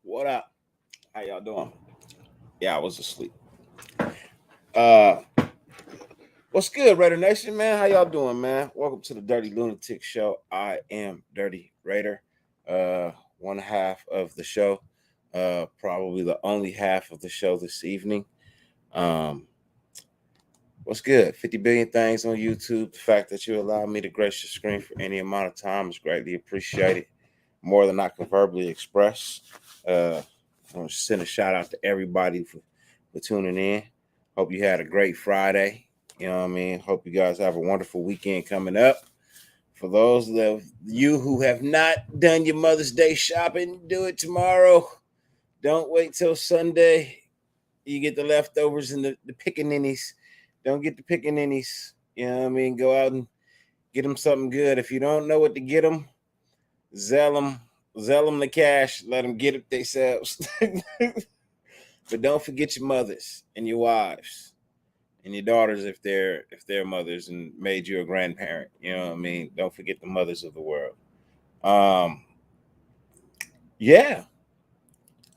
What up? How y'all doing? Yeah, I was asleep. Uh, what's good, Raider Nation, man? How y'all doing, man? Welcome to the Dyrti-Lunatik show. I am Dirty Raider. One half of the show. Probably the only half of the show this evening. What's good? 50 billion things on YouTube. The fact that you allow me to grace your screen for any amount of time is greatly appreciated. More than I can verbally express. I want to send a shout out to everybody for tuning in. Hope you had a great Friday. You know what I mean? Hope you guys have a wonderful weekend coming up. For those of you who have not done your Mother's Day shopping, do it tomorrow. Don't wait till Sunday. You get the leftovers and the pickaninnies. Don't get the pickaninnies. You know what I mean? Go out and get them something good. If you don't know what to get them, Zell them the cash. Let them get it themselves. But don't forget your mothers and your wives and your daughters if they're mothers and made you a grandparent. You know what I mean? Don't forget the mothers of the world. Yeah.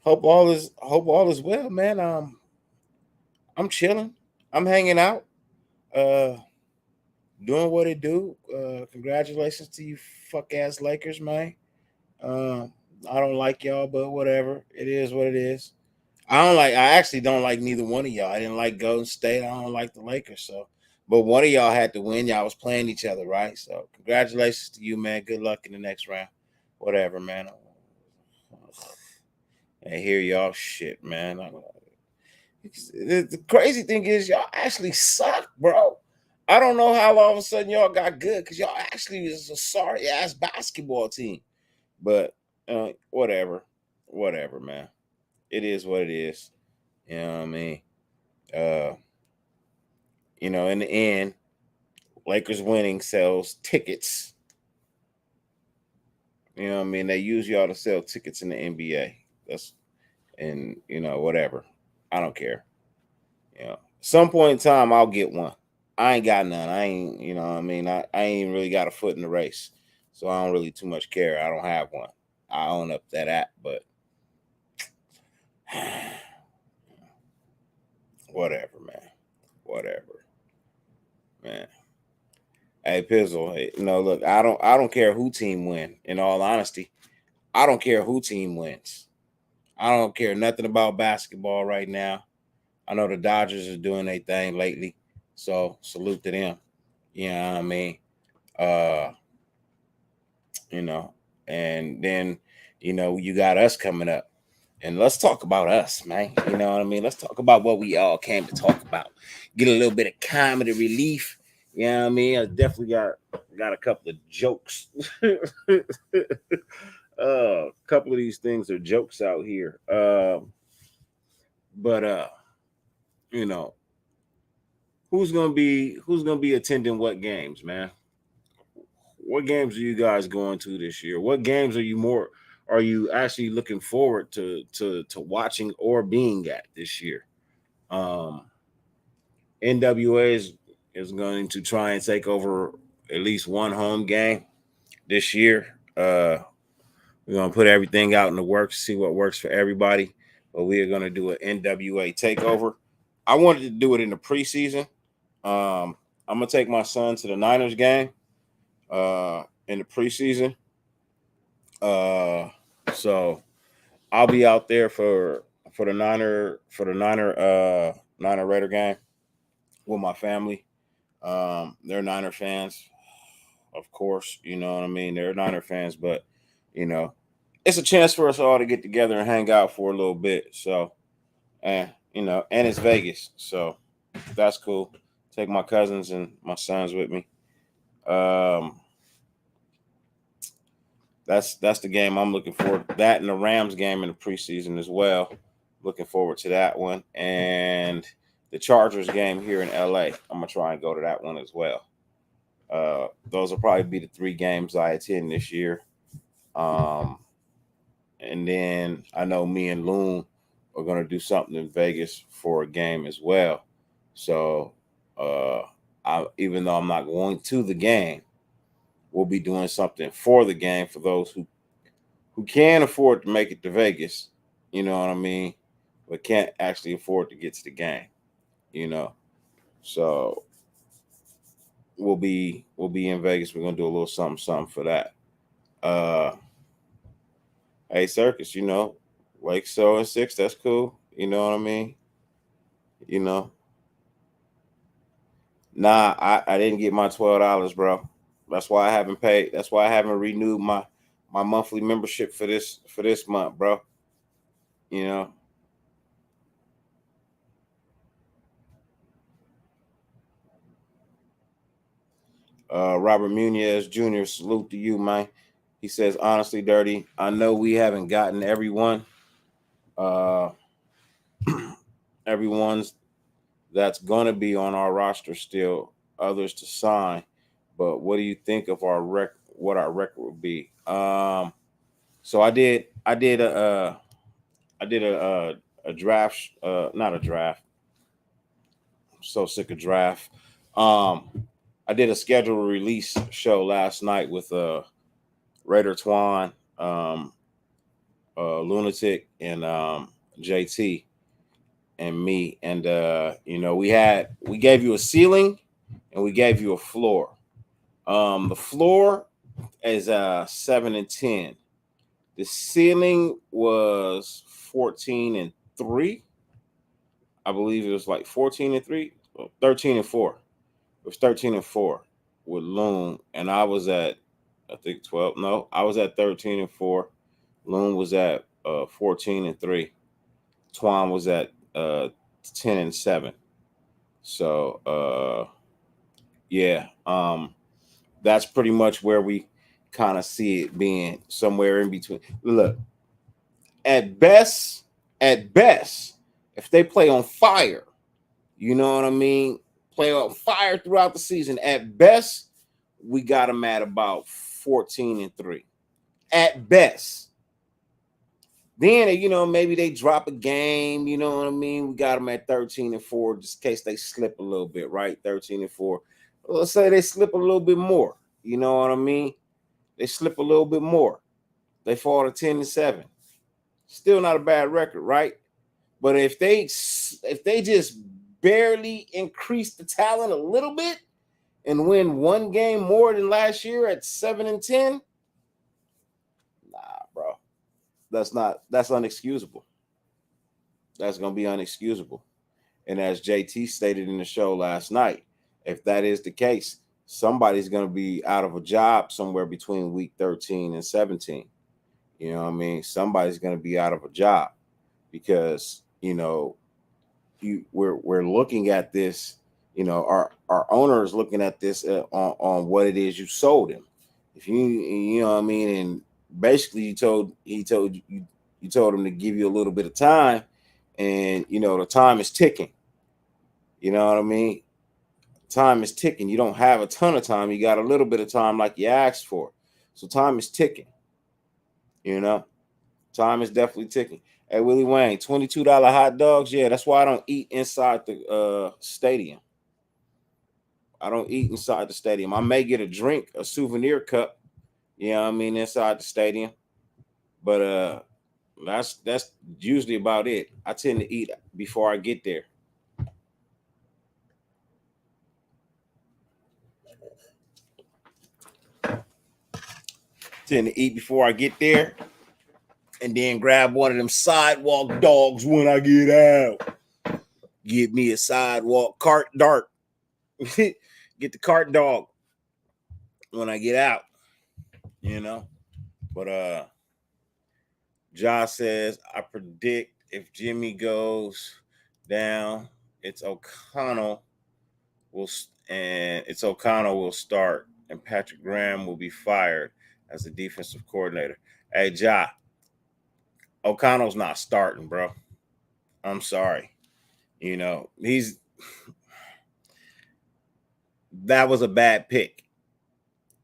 Hope all is well, man. I'm chilling. I'm hanging out. Doing what it do. Congratulations to you fuck ass Lakers, man. I don't like y'all, but whatever. It is what it is. I actually don't like neither one of y'all. I didn't like Golden State. I don't like the Lakers. So, but one of y'all had to win. Y'all was playing each other, right? So, congratulations to you, man. Good luck in the next round. Whatever, man. I hear y'all shit, man. The crazy thing is, y'all actually suck, bro. I don't know how all of a sudden y'all got good because y'all actually is a sorry ass basketball team. But whatever, man. It is what it is. You know what I mean? Uh, in the end, Lakers winning sells tickets. You know what I mean? They use y'all to sell tickets in the NBA. Whatever. I don't care. Some point in time, I'll get one. I ain't got none. I ain't, you know what I mean? I ain't really got a foot in the race. So I don't really too much care. I don't have one. I own up that app, but whatever, man. Whatever. Man. Hey, Pizzle, hey, look, I don't care who team win. In all honesty, I don't care who team wins. I don't care nothing about basketball right now. I know the Dodgers are doing their thing lately, so salute to them. You know what I mean? Uh, and then you got us coming up. And let's talk about us, man. You know what I mean? Let's talk about what we all came to talk about. Get a little bit of comedy relief. You know what I mean? I definitely got a couple of jokes. A couple of these things are jokes out here. But who's gonna be attending what games, man? What games are you guys going to this year? What games are you actually looking forward to watching or being at this year? NWA is going to try and take over at least one home game this year. We're gonna put everything out in the works, see what works for everybody. But we are gonna do an NWA takeover. I wanted to do it in the preseason. I'm gonna take my son to the Niners game. in the preseason. So I'll be out there for the Niner Raider game with my family. They're Niner fans, of course. You know what I mean? They're Niner fans, but you know, it's a chance for us all to get together and hang out for a little bit. So, and and it's Vegas, so that's cool. Take my cousins and my sons with me. Um, that's the game I'm looking for. That and the Rams game in the preseason as well. Looking forward to that one, and the Chargers game here in LA. I'm gonna try and go to that one as well. Those will probably be the 3 games I attend this year. Um, and then I know me and Loon are gonna do something in Vegas for a game as well. So, uh, even though I'm not going to the game, we'll be doing something for the game for those who can afford to make it to Vegas. You know what I mean? But can't actually afford to get to the game. You know, so we'll be in Vegas. We're gonna do a little something for that. Uh, hey, Circus, like so and 6. That's cool. You know what I mean? You know, nah, I didn't get my $12, bro. That's why I haven't paid. That's why I haven't renewed my monthly membership for this month, bro. You know, Robert Munez Jr. Salute to you, man. He says, honestly, Dirty, I know we haven't gotten uh, everyone's that's gonna be on our roster still, others to sign. But what do you think of our what our record would be? So I did a draft, not a draft. I'm so sick of draft. I did a schedule release show last night with Raider Twan, Lunatic, and JT and me. And we gave you a ceiling and we gave you a floor. The floor is 7-10. The ceiling was 14-3. I believe it was like 14-3, 13-4. It was 13-4 with Loon, and I was at, I think, 12. No, I was at 13-4. Loon was at 14-3. Twan was at 10-7. So yeah, that's pretty much where we kind of see it being, somewhere in between. Look, at best, at best, if they play on fire, you know what I mean? Play on fire throughout the season. At best, we got them at about 14-3. At best. Then, maybe they drop a game, you know what I mean? We got them at 13-4, just in case they slip a little bit, right? 13-4. Let's say they slip a little bit more. You know what I mean? They slip a little bit more. They fall to 10-7. Still not a bad record, right? But if they just barely increase the talent a little bit and win one game more than last year at 7-10, nah, bro. That's unexcusable. That's gonna be unexcusable. And as JT stated in the show last night, if that is the case, somebody's gonna be out of a job somewhere between week 13 and 17. You know what I mean? Somebody's gonna be out of a job because we're looking at this. Our owner is looking at this on what it is you sold him. If you know what I mean, and basically you told him to give you a little bit of time, and the time is ticking. You know what I mean? Time is ticking. You don't have a ton of time. You got a little bit of time, like you asked for. So time is ticking. You know, time is definitely ticking. Hey, Willie Wayne, $22 hot dogs. Yeah, that's why I don't eat inside the stadium. I don't eat inside the stadium. I may get a drink, a souvenir cup, you know what I mean, inside the stadium. But that's usually about it. I tend to eat before I get there. Tend to eat before I get there, and then grab one of them sidewalk dogs when I get out. Get me a sidewalk cart dart. Get the cart dog when I get out, you know. But Josh says, I predict if Jimmy goes down, it's O'Connell will start, and Patrick Graham will be fired as the defensive coordinator. Hey, Ja, O'Connell's not starting, bro. I'm sorry. You know, that was a bad pick.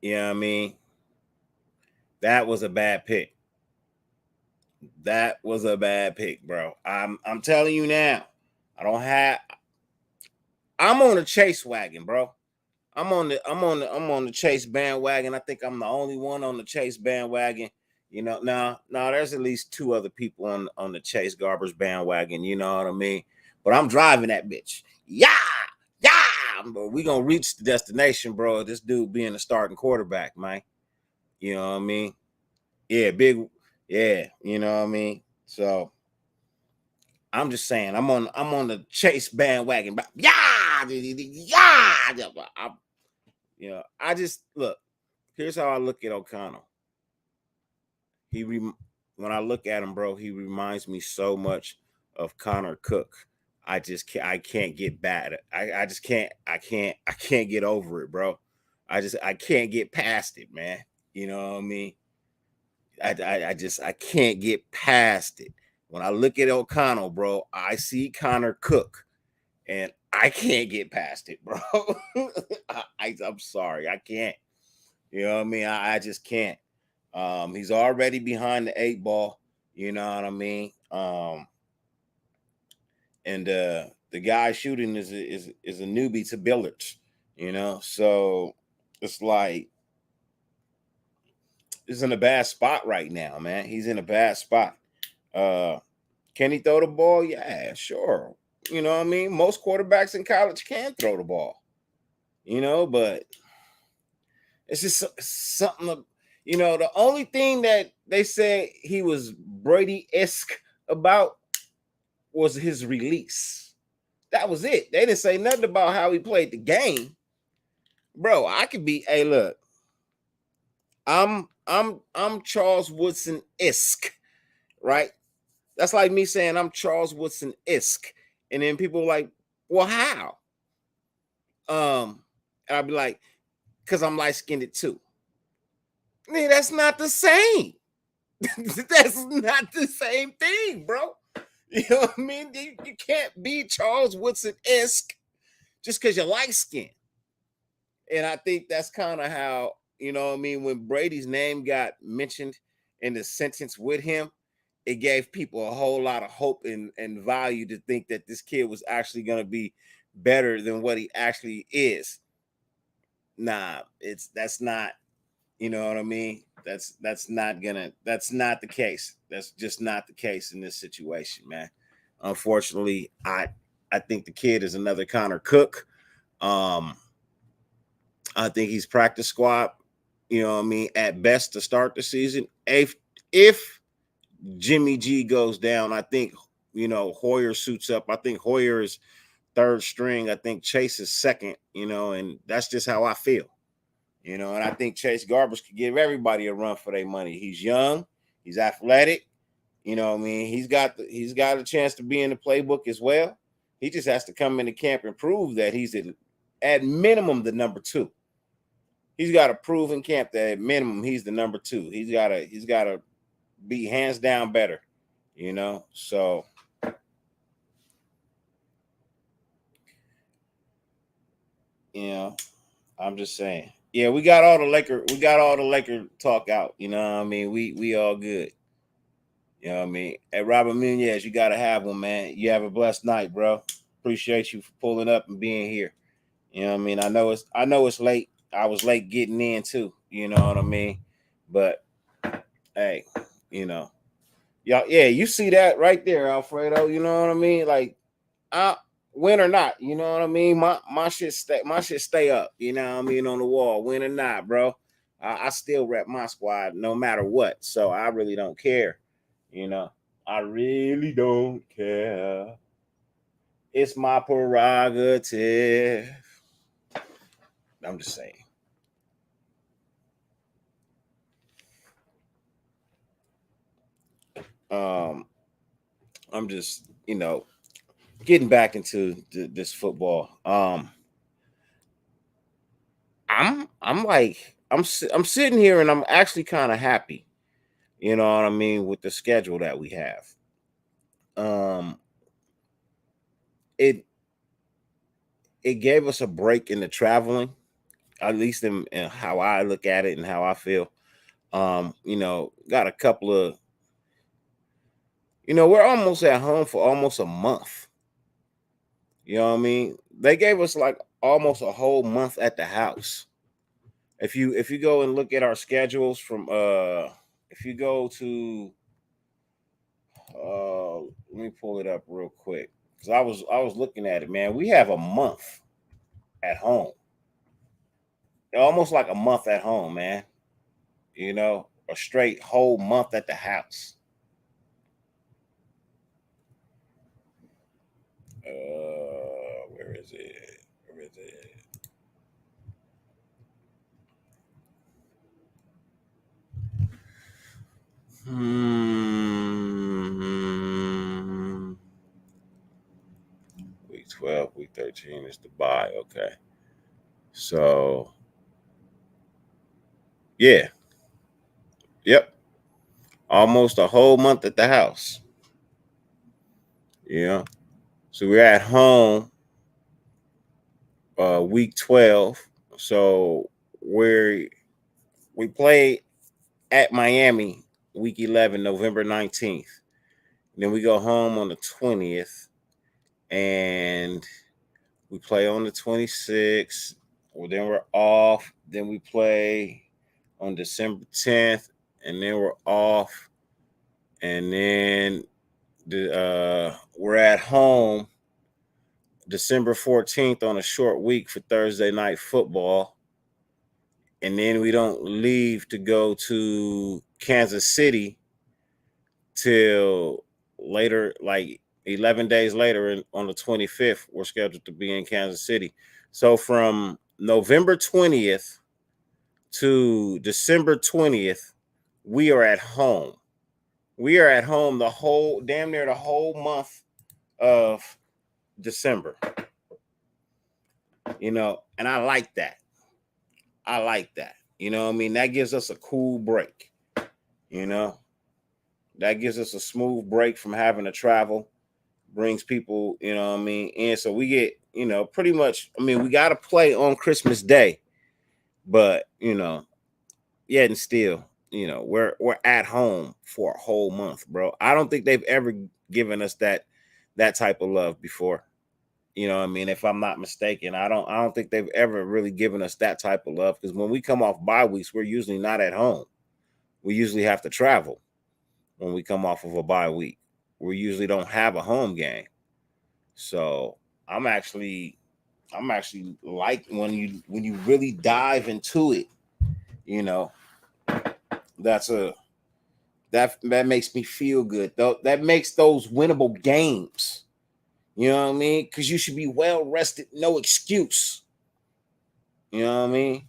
You know what I mean? That was a bad pick. That was a bad pick, bro. I'm telling you now. I'm on the Chase wagon, bro. I'm on the Chase bandwagon. I think I'm the only one on the Chase bandwagon. You know, now there's at least two other people on the Chase Garbers bandwagon. You know what I mean? But I'm driving that bitch. Yeah, yeah. But we gonna reach the destination, bro. This dude being the starting quarterback, man. You know what I mean? Yeah, big. Yeah, you know what I mean. So I'm just saying, I'm on the Chase bandwagon. Yeah, yeah. I just look. Here's how I look at O'Connell. When I look at him, bro, he reminds me so much of Connor Cook. I can't get bad. I just can't get over it, bro. I can't get past it, man. You know what I mean? I can't get past it. When I look at O'Connell, bro, I see Connor Cook, and I can't get past it, bro. I'm sorry, I can't. You know what I mean? I just can't. He's already behind the 8 ball. You know what I mean? And the guy shooting is a newbie to billiards. You know, so it's like he's in a bad spot right now, man. He's in a bad spot. Can he throw the ball? Yeah, sure. You know what I mean? Most quarterbacks in college can throw the ball. You know, but it's just something. The only thing that they said he was Brady-esque about was his release. That was it. They didn't say nothing about how he played the game. Bro, I could be, hey, look, I'm Charles Woodson-esque, right? That's like me saying I'm Charles Woodson-esque. And then people are like, well, how? And I'd be like, because I'm light-skinned too. Man, that's not the same. That's not the same thing, bro. You know what I mean? You can't be Charles Woodson-esque just because you're light skinned. And I think that's kind of how, you know what I mean, when Brady's name got mentioned in the sentence with him, it gave people a whole lot of hope and value to think that this kid was actually going to be better than what he actually is. Nah, that's not, you know what I mean? That's not the case. That's just not the case in this situation, man. Unfortunately, I think the kid is another Connor Cook. I think he's practice squad, you know what I mean, at best to start the season. If Jimmy G goes down, I think, Hoyer suits up. I think Hoyer is third string. I think Chase is second, and that's just how I feel. And I think Chase Garbers could give everybody a run for their money. He's young, he's athletic, you know what I mean? He's got a chance to be in the playbook as well. He just has to come into camp and prove that he's at minimum the number 2. He's got to prove in camp that at minimum he's the number 2. He's gotta be hands down better, So I'm just saying. Yeah, we got all the Laker talk out. You know what I mean? We all good. You know what I mean? Hey, Robert Munez, you gotta have one, man. You have a blessed night, bro. Appreciate you for pulling up and being here. You know what I mean? I know it's late. I was late getting in too. You know what I mean? But hey, y'all, yeah, you see that right there, Alfredo. You know what I mean? Like, win or not, you know what I mean? My shit stay up, you know what I mean, on the wall, win or not, bro. I still rep my squad no matter what. So I really don't care. You know, I really don't care. It's my prerogative. I'm just saying. Um, I'm just, getting back into this football. I'm sitting here and I'm actually kind of happy. You know what I mean, with the schedule that we have. Um, it it gave us a break in the traveling, at least in how I look at it and how I feel. Got a couple of, we're almost at home for almost a month. You know what I mean? They gave us like almost a whole month at the house. If you go and look at our schedules from if you go to let me pull it up real quick. Because I was looking at it, man. We have a month at home. Almost like a month at home, man. A straight whole month at the house. Where is it? Where is it? Hmm. Week 12, week 13 is the bye. Okay. So, yeah. Yep. Almost a whole month at the house. Yeah. So we're at home week 12. So we play at Miami week 11, November 19th. Then we go home on the 20th and we play on the 26th. Well, then we're off. Then we play on December 10th and then we're off. And then we're at home December 14th on a short week for Thursday night football. And then we don't leave to go to Kansas City till later, like 11 days later on the 25th, we're scheduled to be in Kansas City. So from November 20th to December 20th, we are at home. We are at home damn near the whole month of December. And I like that. I like that. You know what I mean? That gives us a cool break. You know, that gives us a smooth break from having to travel, brings people, what I mean? And so we get, pretty much, I mean, we got to play on Christmas Day, but, yet and still, we're at home for a whole month, bro. I don't think they've ever given us that type of love before. You know what I mean? If I'm not mistaken, I don't think they've ever really given us that type of love because when we come off bye weeks, we're usually not at home. We usually have to travel when we come off of a bye week. We usually don't have a home game. So I'm actually like when you really dive into it, you know, that's a that makes me feel good. Though that makes those winnable games. You know what I mean? Because you should be well rested, no excuse. You know what I mean?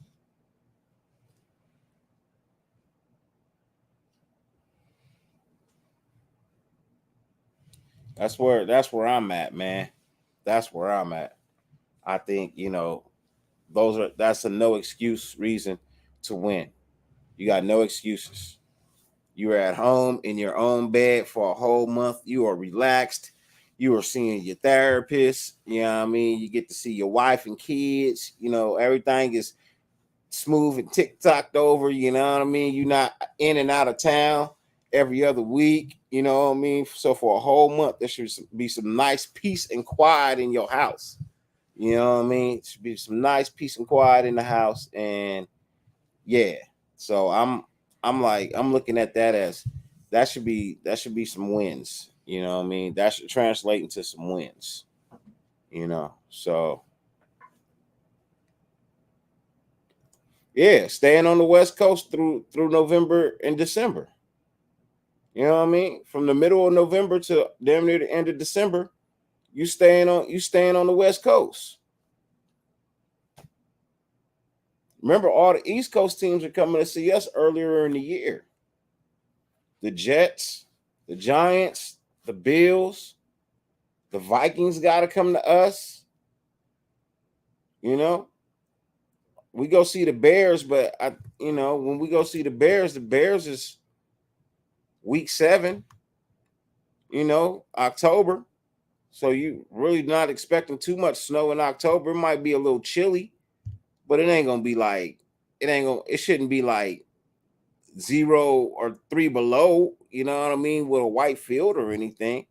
That's where I'm at, man. That's where I'm at. I think, that's a no excuse reason to win. You got no excuses. You are at home in your own bed for a whole month. You are relaxed. You are seeing your therapist. You know what I mean? You get to see your wife and kids. Everything is smooth and tick-tocked over. You know what I mean? You're not in and out of town every other week. You know what I mean? So for a whole month, there should be some nice peace and quiet in your house. You know what I mean? It should be some nice peace and quiet in the house. And yeah. So I'm looking at that as that should be some wins. You know what I mean? That should translate into some wins. So Yeah, staying on the West Coast through November and December. You know what I mean? From the middle of November to damn near the end of December, you staying on the West Coast. Remember, all the East Coast teams are coming to see us earlier in the year. The Jets, the Giants, the Bills, the Vikings got to come to us. You know, we go see the Bears, but when we go see the Bears is week 7. October. So you really not expecting too much snow in October. It might be a little chilly, but it ain't gonna be like it shouldn't be like 0 or 3 below, you know what I mean, with a white field or anything.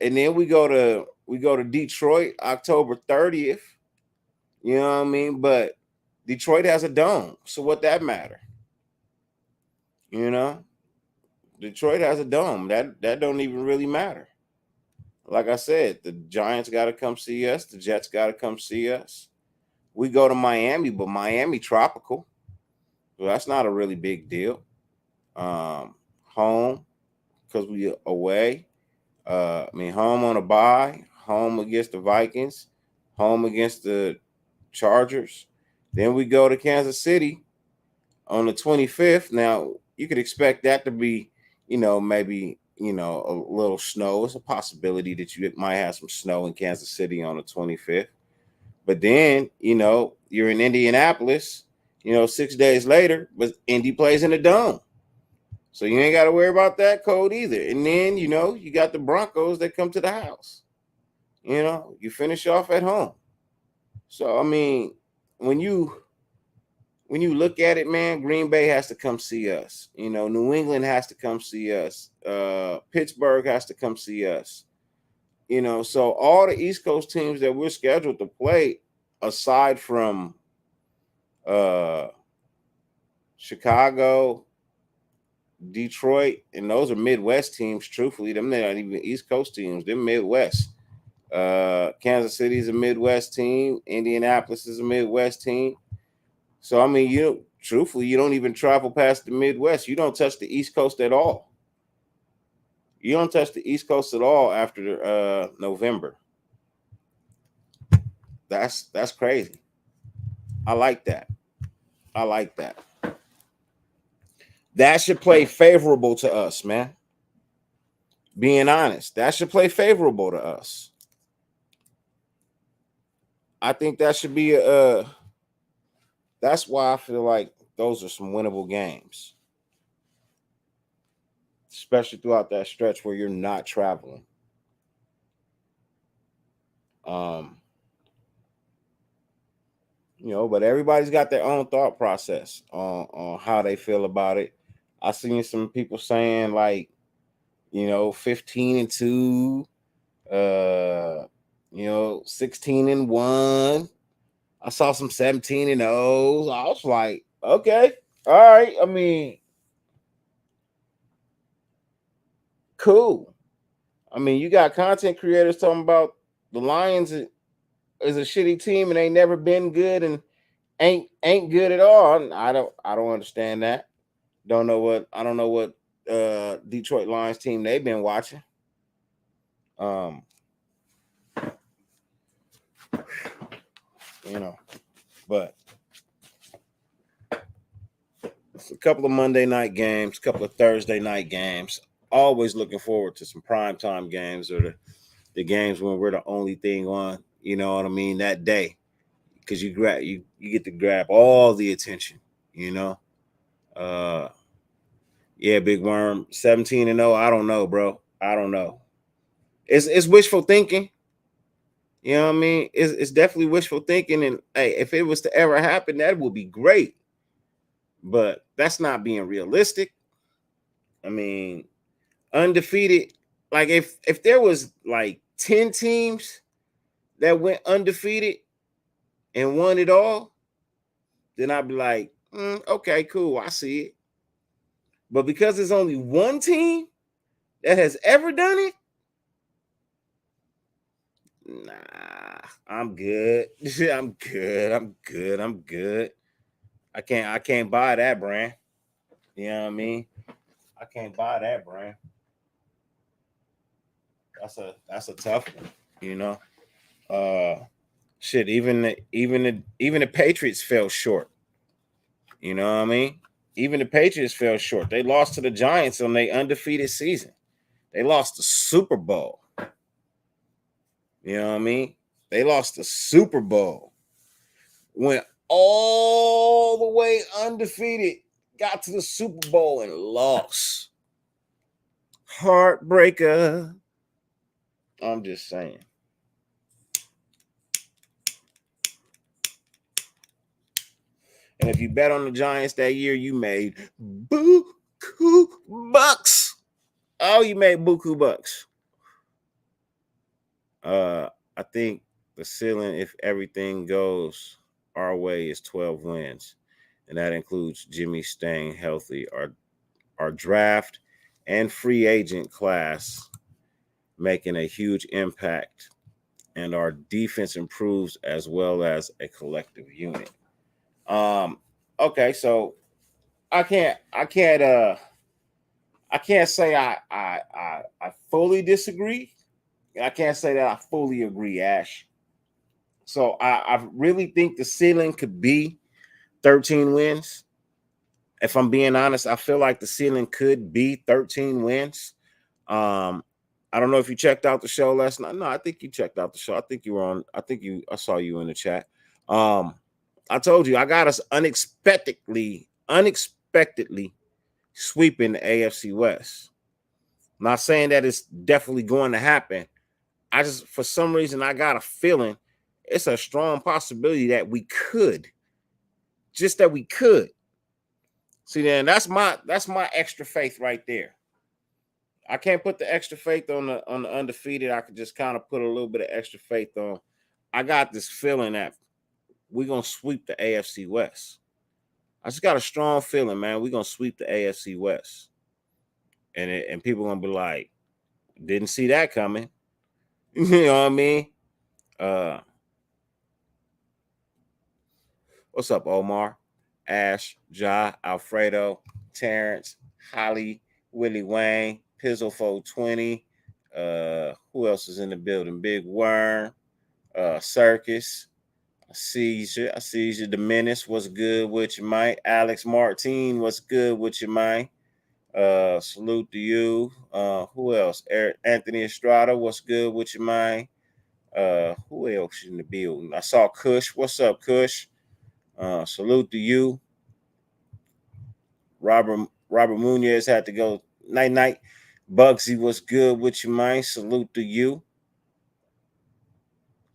And then we go to Detroit October 30th. You know what I mean? But Detroit has a dome. So what that matter? You know? Detroit has a dome. That don't even really matter. Like I said, the Giants got to come see us. The Jets got to come see us. We go to Miami, but Miami tropical. So that's not a really big deal. Home, because we away. Home on a bye, home against the Vikings, home against the Chargers. Then we go to Kansas City on the 25th. Now, you could expect that to be, maybe, a little snow. It's a possibility that you might have some snow in Kansas City on the 25th. But then, you're in Indianapolis, 6 days later, but Indy plays in the dome. So you ain't got to worry about that cold either. And then, you got the Broncos that come to the house. You finish off at home. So, when you look at it, man, Green Bay has to come see us. New England has to come see us. Pittsburgh has to come see us. So all the East Coast teams that we're scheduled to play, aside from Chicago, Detroit, and those are Midwest teams. Truthfully, them they're not even East Coast teams. They're Midwest. Kansas City is a Midwest team. Indianapolis is a Midwest team. So truthfully, you don't even travel past the Midwest. You don't touch the East Coast at all. You don't touch the East Coast at all after November. That's crazy. I like that. I like that. That should play favorable to us, man. Being honest, that should play favorable to us. I think that should be that's why I feel like those are some winnable games, especially throughout that stretch where you're not traveling. Um, but everybody's got their own thought process on how they feel about it. I seen some people saying like, 15-2, 16-1. I saw some 17-0s. I was like, okay, all right. Cool. You got content creators talking about the Lions is a shitty team and ain't never been good and ain't good at all. I don't understand that. I don't know what Detroit Lions team they've been watching. Um, but it's a couple of Monday night games, a couple of Thursday night games. Always looking forward to some primetime games or the games when we're the only thing on, that day. Because you get to grab all the attention, Uh yeah, Big Worm, 17-0. I don't know, bro. I don't know. It's wishful thinking. You know what I mean? It's definitely wishful thinking. And hey, if it was to ever happen, that would be great. But that's not being realistic. I mean, undefeated. Like if there was like 10 teams that went undefeated and won it all, then I'd be like, okay, cool, I see it. But because there's only one team that has ever done it, nah, I'm good. I'm good. I'm good. I'm good. I can't buy that brand. You know what I mean? I can't buy that brand. That's a tough one. You know, shit. Even the Patriots fell short. You know what I mean? Even the Patriots fell short. They lost to the Giants on their undefeated season. They lost the Super Bowl. You know what I mean? They lost the Super Bowl. Went all the way undefeated, got to the Super Bowl and lost. Heartbreaker. I'm just saying. And if you bet on the Giants that year, you made buku bucks. Oh, you made buku bucks. I think the ceiling, if everything goes our way, is 12 wins, and that includes Jimmy staying healthy. Our draft and free agent class making a huge impact, and our defense improves as well as a collective unit. Okay, so I can't say I fully disagree. I can't say that I fully agree, Ash. So I really think the ceiling could be 13 wins. If I'm being honest, I feel like the ceiling could be 13 wins. Um, I don't know if you checked out the show last night. No, I think you checked out the show. I think you were on. I saw you in the chat. I told you I got us unexpectedly sweeping the AFC West. I'm not saying that it's definitely going to happen. I just, for some reason, I got a feeling it's a strong possibility that we could, just that we could. See, then that's my extra faith right there. I can't put the extra faith on the undefeated. I could just kind of put a little bit of extra faith on. I got this feeling that we're gonna sweep the AFC West. I just got a strong feeling, man. We're gonna sweep the AFC West, and people gonna be like, didn't see that coming. You know what I mean? Uh, what's up, Omar, Ash, Ja, Alfredo, Terrence, Holly, Willie Wayne, Pizzle 420. Who else is in the building? Big Worm, Circus. I see you. The Menace, what's good with you, Mike? Alex Martin, what's good with you, Mike? Salute to you. Who else? Eric Anthony Estrada, what's good with you, Mike? Who else in the building? I saw Kush. What's up, Kush? Salute to you. Robert Munoz had to go night night. Bugsy, what's good with you, man? Salute to you.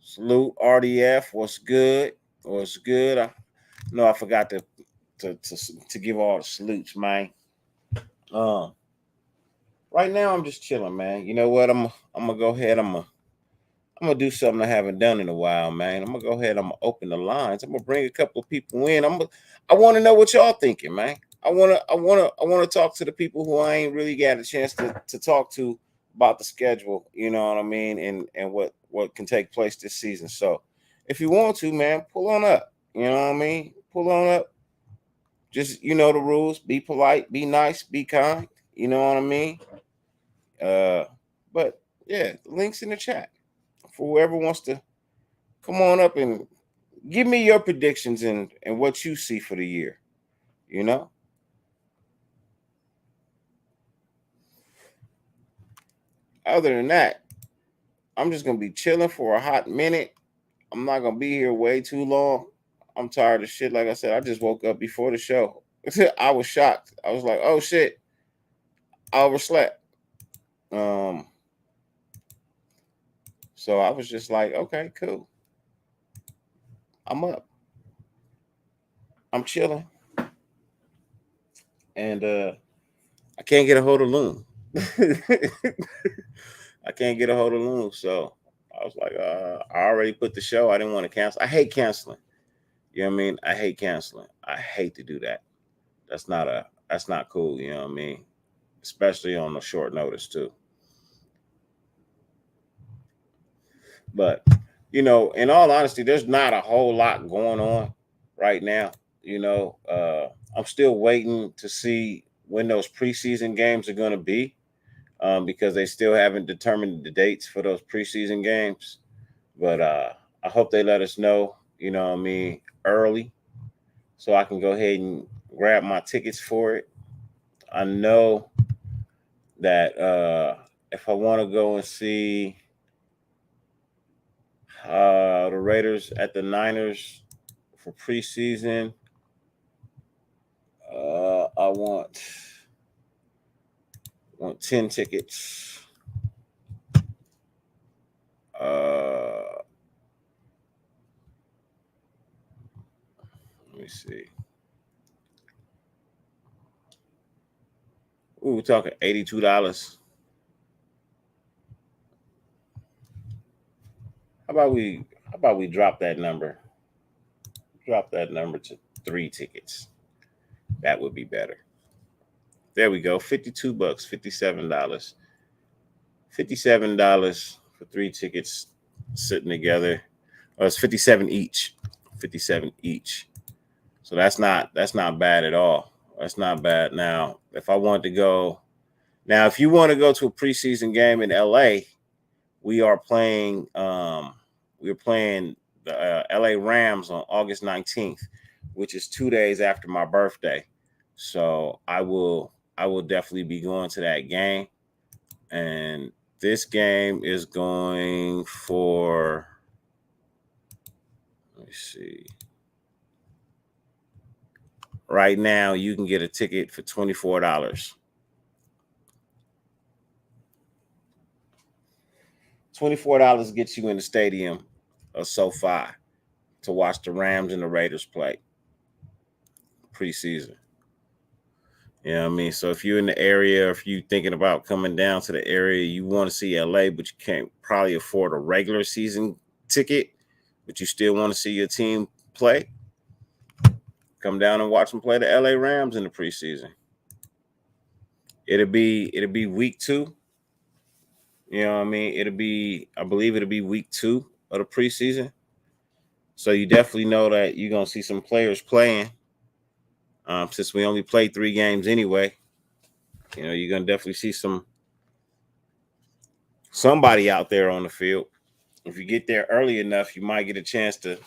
Salute RDF, what's good? What's good? I forgot to give all the salutes, man. Um, right now I'm just chilling, man. You know what? I'm gonna go ahead. I'm gonna do something I haven't done in a while, man. I'm gonna go ahead. I'm gonna open the lines. I'm gonna bring a couple of people in. I want to know what y'all thinking, man. I wanna talk to the people who I ain't really got a chance to talk to about the schedule. You know what I mean, and what can take place this season. So, if you want to, man, pull on up. You know what I mean? Pull on up. Just you know the rules. Be polite. Be nice. Be kind. You know what I mean? Uh, but yeah, the links in the chat for whoever wants to come on up and give me your predictions and what you see for the year. You know. Other than that, I'm just gonna be chilling for a hot minute. I'm not gonna be here way too long. I'm tired of shit. Like I said, I just woke up before the show. I was shocked. I was like, oh shit, I overslept. Um, so I was just like, okay, cool. I'm up. I'm chilling. And I can't get a hold of Loon. I can't get a hold of Loon. So I was like, I already put the show. I didn't want to cancel. I hate canceling. You know what I mean? I hate canceling. I hate to do that. That's not cool, you know what I mean? Especially on a short notice too. But in all honesty, there's not a whole lot going on right now. I'm still waiting to see when those preseason games are going to be, because they still haven't determined the dates for those preseason games. But I hope they let us know, early, so I can go ahead and grab my tickets for it. I know that if I want to go and see the Raiders at the Niners for preseason, I want 10 tickets. Let me see. Ooh, we're talking $82. How about we drop that number? Drop that number to 3 tickets. That would be better. There we go. $52, $57. $57 for 3 tickets sitting together. Oh, it's 57 each. 57 each. So that's not bad at all. That's not bad. Now, if I want to go, now if you want to go to a preseason game in LA, we are playing we're playing the LA Rams on August 19th, which is 2 days after my birthday. So I will definitely be going to that game. And this game is going for, let me see. Right now, you can get a ticket for $24. $24 gets you in the stadium of SoFi to watch the Rams and the Raiders play preseason. You know what I mean? So if you're in the area, if you're thinking about coming down to the area, you want to see LA, but you can't probably afford a regular season ticket, but you still want to see your team play, come down and watch them play the LA Rams in the preseason. It'll be week 2. You know what I mean? I believe it'll be week 2 of the preseason. So you definitely know that you're gonna see some players playing. Since we only played 3 games anyway, you're gonna definitely see somebody out there on the field. If you get there early enough, you might get a chance to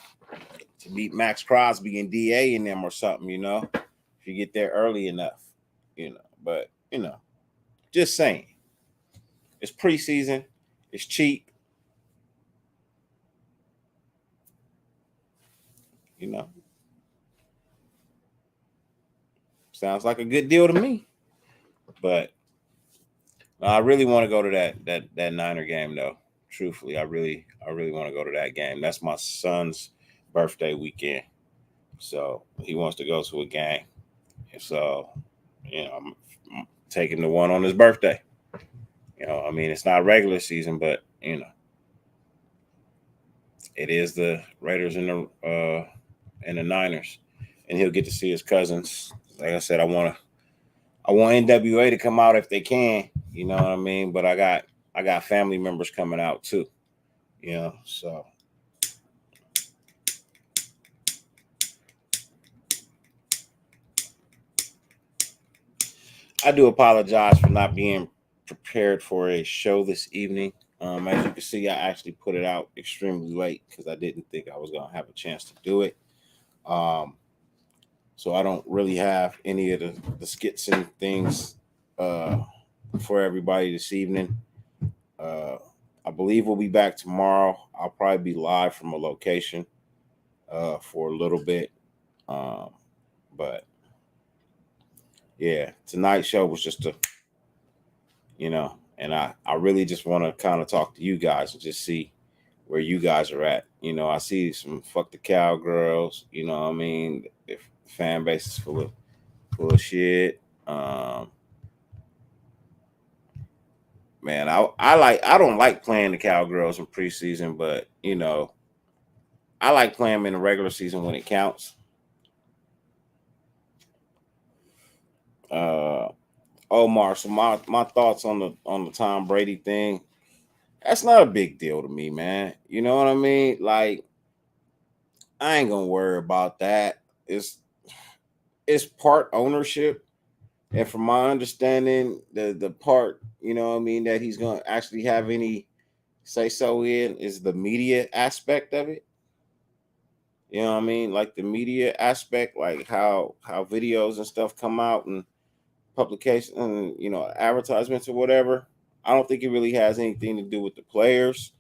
meet Max Crosby and DA in them or something. If you get there early enough, But just saying, it's preseason, it's cheap. You know, sounds like a good deal to me. But I really want to go to that Niner game though. Truthfully, I really want to go to that game. That's my son's birthday weekend, so he wants to go to a game. So, I'm taking the one on his birthday. I mean, it's not regular season, but it is the Raiders and the Niners, and he'll get to see his cousins. Like I said, I want NWA to come out if they can. You know what I mean? But I got family members coming out too. So I do apologize for not being prepared for a show this evening. As you can see, I actually put it out extremely late because I didn't think I was going to have a chance to do it. So I don't really have any of the skits and things for everybody this evening. I believe we'll be back tomorrow. I'll probably be live from a location for a little bit. But yeah, tonight's show was just and I really just want to kind of talk to you guys and just see where you guys are at. I see some fuck the cowgirls, you know what I mean? If fan base is full of shit. Man, I don't like playing the cowgirls in preseason, but I like playing them in the regular season when it counts. Omar, so my thoughts on the Tom Brady thing. That's not a big deal to me, man. You know what I mean? Like, I ain't gonna worry about that. It's it's part ownership, and from my understanding, the part, you know what I mean, that he's gonna actually have any say so in is the media aspect of it. You know what I mean? Like the media aspect, like how videos and stuff come out and publication and advertisements or whatever. I don't think it really has anything to do with the players.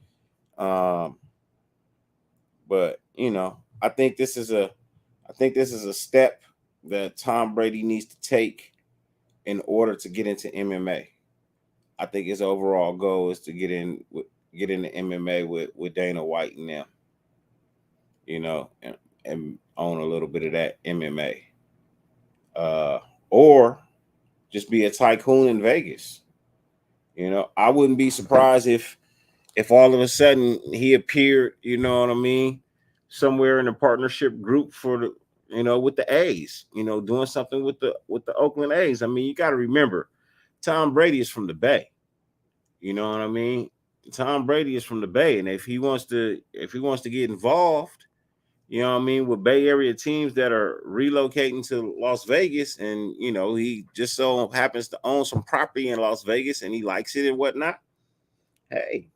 Um, but I think this is a step that Tom Brady needs to take in order to get into MMA. I think his overall goal is to get into MMA with Dana White and them, and own a little bit of that MMA. Or just be a tycoon in Vegas. I wouldn't be surprised if all of a sudden he appeared, you know what I mean, somewhere in a partnership group for the, with the A's, doing something with the Oakland A's. I mean, you got to remember, Tom Brady is from the Bay. You know what I mean? Tom Brady is from the Bay, and if he wants to get involved, what I mean, with Bay Area teams that are relocating to Las Vegas, and he just so happens to own some property in Las Vegas, and he likes it and whatnot. Hey,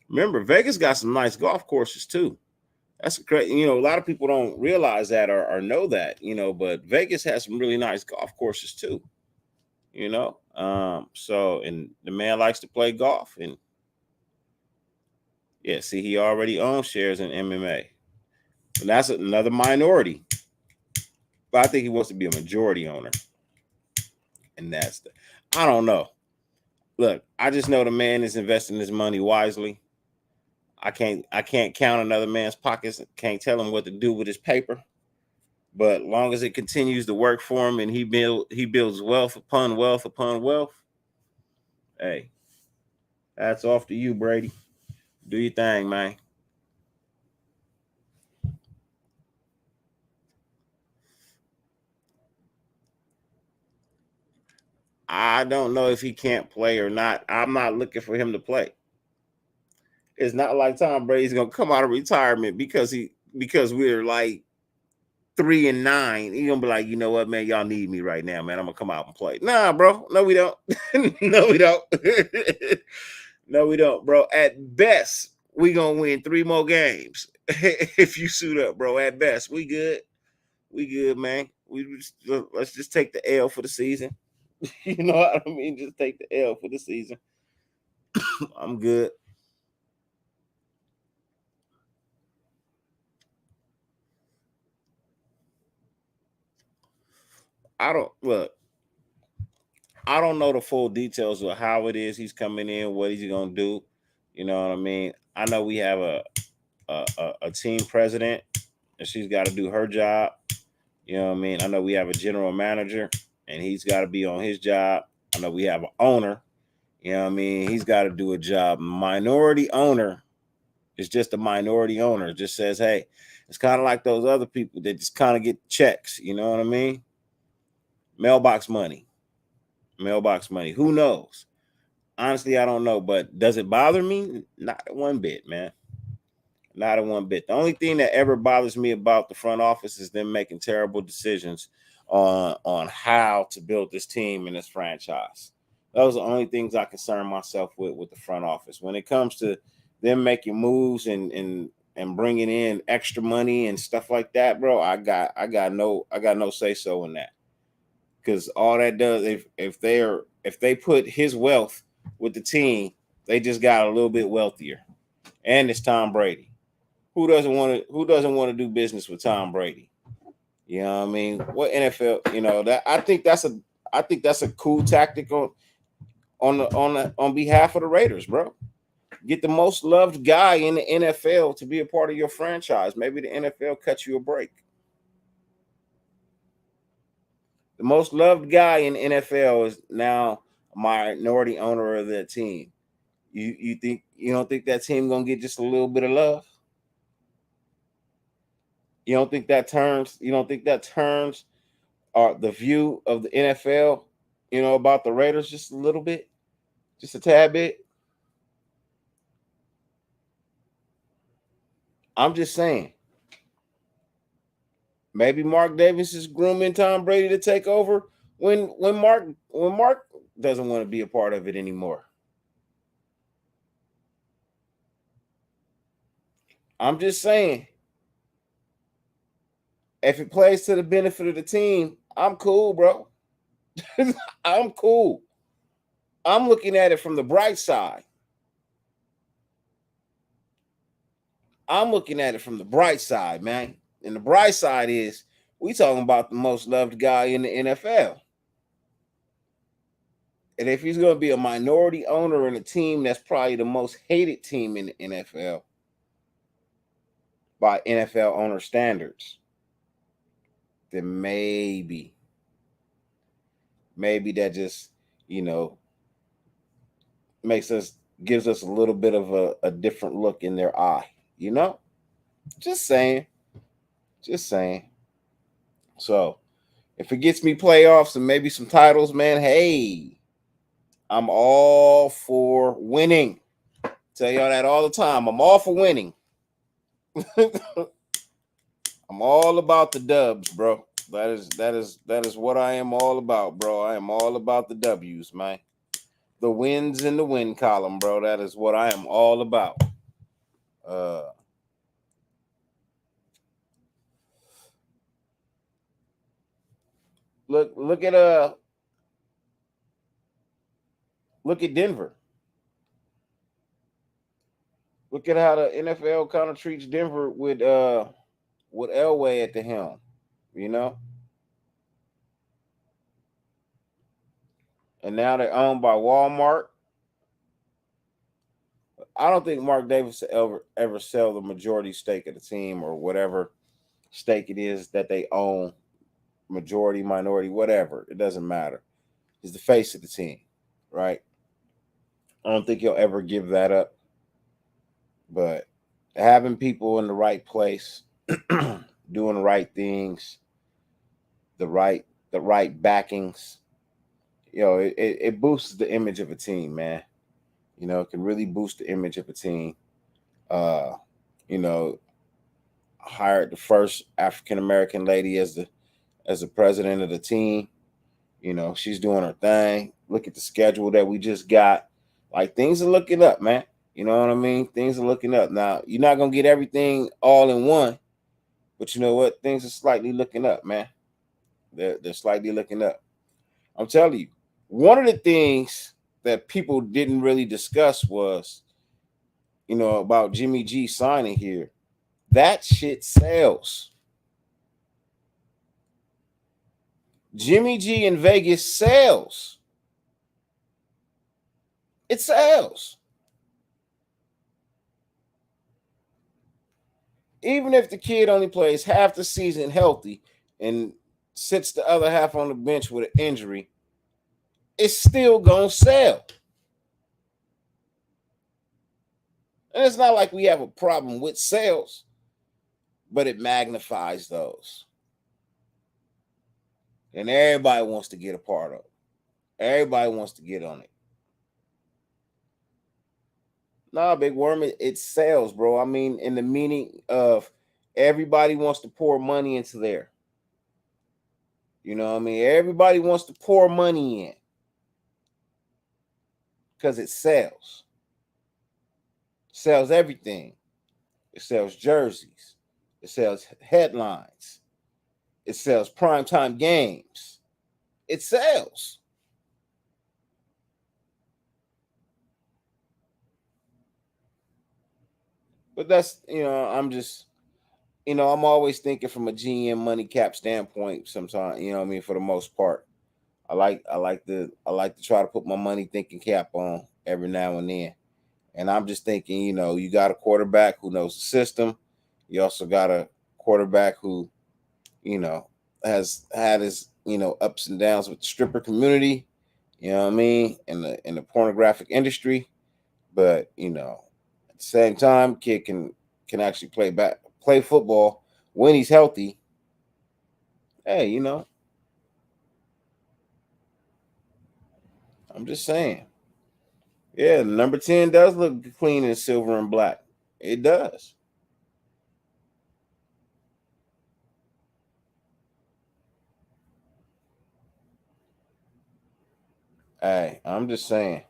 remember, Vegas got some nice golf courses too. That's great. A lot of people don't realize that or know that, but Vegas has some really nice golf courses too. So, and the man likes to play golf, and yeah, see, he already owns shares in MMA, and that's another minority. But I think he wants to be a majority owner, and I don't know. Look, I just know the man is investing his money wisely. I can't count another man's pockets. Can't tell him what to do with his paper. But long as it continues to work for him and he builds wealth upon wealth upon wealth, hey, that's off to you, Brady. Do your thing, man. I don't know if he can't play or not. I'm not looking for him to play. It's not like Tom Brady's gonna come out of retirement because we're like 3-9. He's gonna be like, you know what, man, y'all need me right now, man. I'm gonna come out and play. Nah, bro. No, we don't. No, we don't. No, we don't, bro. At best, we gonna win 3 more games if you suit up, bro. At best, we good. We good, man. Let's just take the L for the season. You know what I mean? Just take the L for the season. I'm good. I don't look. I don't know the full details of how it is he's coming in, what he's gonna do. You know what I mean? I know we have a team president, and she's got to do her job. You know what I mean? I know we have a general manager, and he's got to be on his job. I know we have an owner. You know what I mean? He's got to do a job. Minority owner is just a minority owner. It just says, hey, it's kind of like those other people that just kind of get checks. You know what I mean? Mailbox money. Mailbox money. Who knows? Honestly, I don't know. But does it bother me? Not one bit, man. Not a one bit. The only thing that ever bothers me about the front office is them making terrible decisions on how to build this team and this franchise. Those are the only things I concern myself with the front office. When it comes to them making moves and bringing in extra money and stuff like that, bro, I got no say so in that. Because all that does, if they put his wealth with the team, they just got a little bit wealthier. And it's Tom Brady. Who doesn't want to do business with Tom Brady? You know what I mean? What NFL, that I think that's a cool tactic on behalf of the Raiders, bro. Get the most loved guy in the NFL to be a part of your franchise. Maybe the NFL cuts you a break. The most loved guy in the NFL is now a minority owner of their team. You don't think that team gonna get just a little bit of love? You don't think that turns the view of the NFL, about the Raiders just a little bit, just a tad bit? I'm just saying. Maybe Mark Davis is grooming Tom Brady to take over when Mark doesn't want to be a part of it anymore. I'm just saying, if it plays to the benefit of the team, I'm cool, bro. I'm cool. I'm looking at it from the bright side. I'm looking at it from the bright side, man. And the bright side is we talking about the most loved guy in the NFL. And if he's going to be a minority owner in a team that's probably the most hated team in the NFL by NFL owner standards, then maybe that just, you know, makes us gives us a little bit of a different look in their eye, you know? Just saying. Just saying. So if it gets me playoffs and maybe some titles, man, hey, I'm all for winning. Tell y'all that all the time. I'm all for winning. I'm all about the dubs, bro. That is what I am all about, bro. I am all about the W's, man. The wins in the win column, bro. That is what I am all about. Uh look at Denver. Look at how the NFL kind of treats Denver with Elway at the helm, you know? And now they're owned by Walmart. I don't think Mark Davis will ever sell the majority stake of the team or whatever stake it is that they own, majority, minority, whatever. It doesn't matter. He's the face of the team, right? I don't think he'll ever give that up. But having people in the right place, doing the right things, the right backings, it boosts the image of a team, man. It can really boost the image of a team. Uh, you know, hired the first African American lady as the president of the team. She's doing her thing. Look at the schedule that we just got. Like, things are looking up, man. You know what I mean? Things are looking up. Now, you're not gonna get everything all in one, but you know what? Things are slightly looking up, man. They're slightly looking up. I'm telling you, one of the things that people didn't really discuss was, about Jimmy G signing here. That shit sells. Jimmy G in Vegas sells. It sells. Even if the kid only plays half the season healthy and sits the other half on the bench with an injury, it's still gonna sell. And it's not like we have a problem with sales, but it magnifies those. And everybody wants to get a part of it. Everybody wants to get on it. Nah, Big Worm, it sells, bro. I mean, in the meaning of everybody wants to pour money into there. You know what I mean? Everybody wants to pour money in because it sells. Sells everything. It sells jerseys. It sells headlines. It sells primetime games. It sells. But that's, I'm just, I'm always thinking from a GM money cap standpoint sometimes, you know what I mean, for the most part. I like to try to put my money thinking cap on every now and then. And I'm just thinking, you got a quarterback who knows the system. You also got a quarterback who, you know, has had his, ups and downs with the stripper community, you know what I mean, in the pornographic industry. But, at the same time, kid can actually play football when he's healthy. Hey, I'm just saying. Yeah, number 10 does look clean in silver and black. It does. Hey, I'm just saying,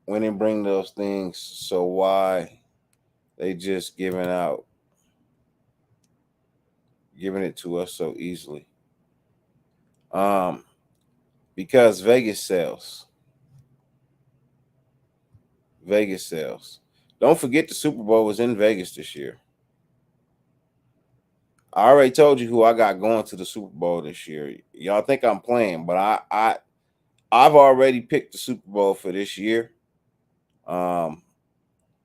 when they bring those things, so why they just giving it to us so easily? Um, because Vegas sells. Vegas sells. Don't forget the Super Bowl was in Vegas this year. I already told you who I got going to the Super Bowl this year. Y'all think I'm playing, but I've already picked the Super Bowl for this year. Um,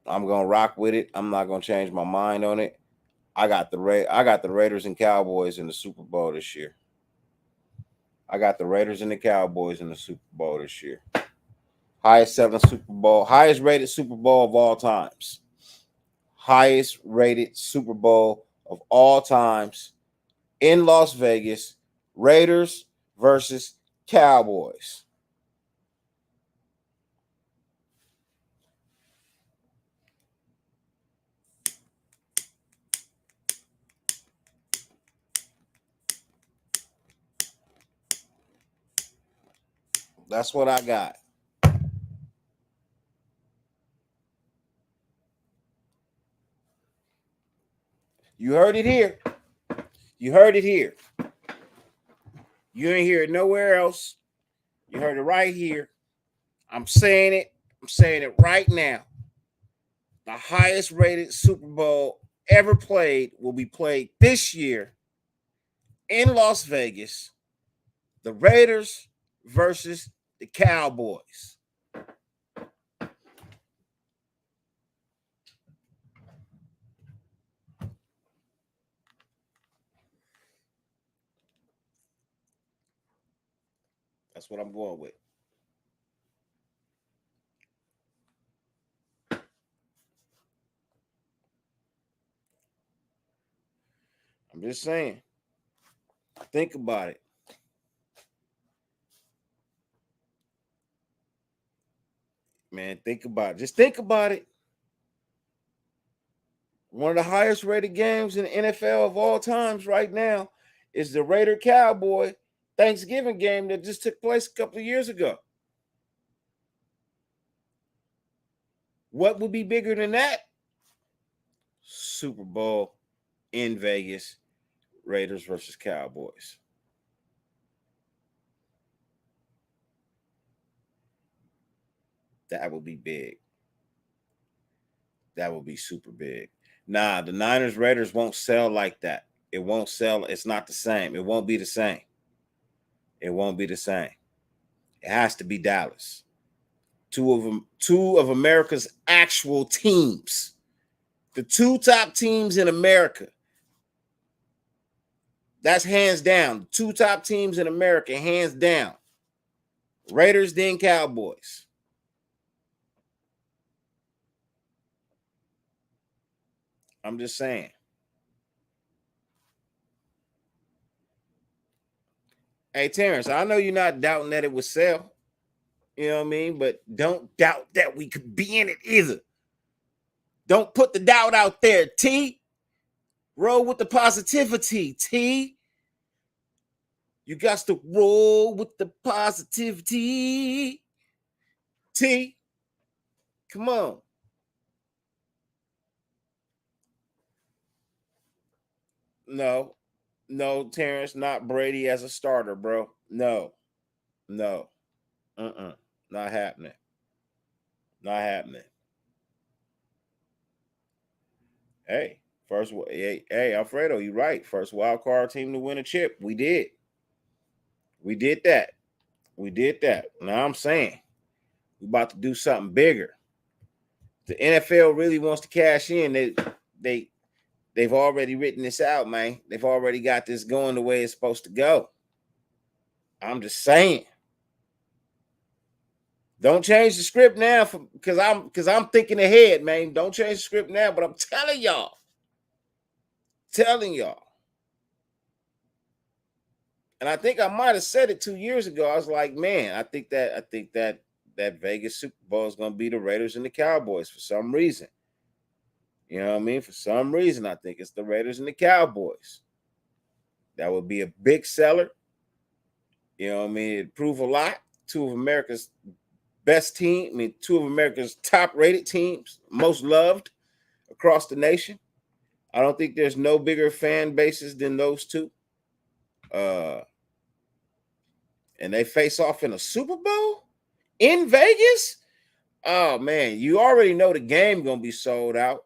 I'm gonna rock with it. I'm not gonna change my mind on it. I got the Raiders and Cowboys in the Super Bowl this year. I got the Raiders and the Cowboys in the Super Bowl this year. Highest selling Super Bowl, highest rated Super Bowl of all times. Highest rated Super Bowl of all times in Las Vegas. Raiders versus Cowboys. That's what I got. You heard it here. You heard it here. You ain't hear it nowhere else. You heard it right here. I'm saying it. I'm saying it right now. The highest rated Super Bowl ever played will be played this year in Las Vegas. The Raiders versus the Cowboys. That's what I'm going with. I'm just saying. Think about it. Man, think about it. Just think about it. One of the highest rated games in the NFL of all times right now is the Raider Cowboy Thanksgiving game that just took place a couple of years ago. What would be bigger than that? Super Bowl in Vegas, Raiders versus Cowboys. That would be big. That would be super big. Nah, the Niners Raiders won't sell like that. It won't sell. It's not the same. It won't be the same. It won't be the same. It has to be Dallas. Two of America's actual teams. The two top teams in America. That's hands down. The two top teams in America, hands down. Raiders, then Cowboys. I'm just saying. Hey, Terrence, I know you're not doubting that it would sell. You know what I mean? But don't doubt that we could be in it either. Don't put the doubt out there, T. Roll with the positivity, T. You got to roll with the positivity. T. Come on. No, no, Terrence, not Brady as a starter, bro. No, no. Not happening. Not happening. Hey, hey, Alfredo, you right. First wild card team to win a chip. We did. We did that. We did that. Now I'm saying we about to do something bigger. The NFL really wants to cash in. They they've already written this out, man. They've already got this going the way it's supposed to go. I'm just saying. Don't change the script now because I'm thinking ahead, man. Don't change the script now, but I'm telling y'all. And I think I might have said it 2 years ago. I was like, man, I think that Vegas Super Bowl is gonna be the Raiders and the Cowboys for some reason. You know what I mean? For some reason, I think it's the Raiders and the Cowboys. That would be a big seller. You know what I mean? It'd prove a lot. two of America's best team. I mean, two of America's top-rated teams, most loved across the nation. I don't think there's no bigger fan bases than those two. And they face off in a Super Bowl in Vegas. Oh man, you already know the game gonna be sold out,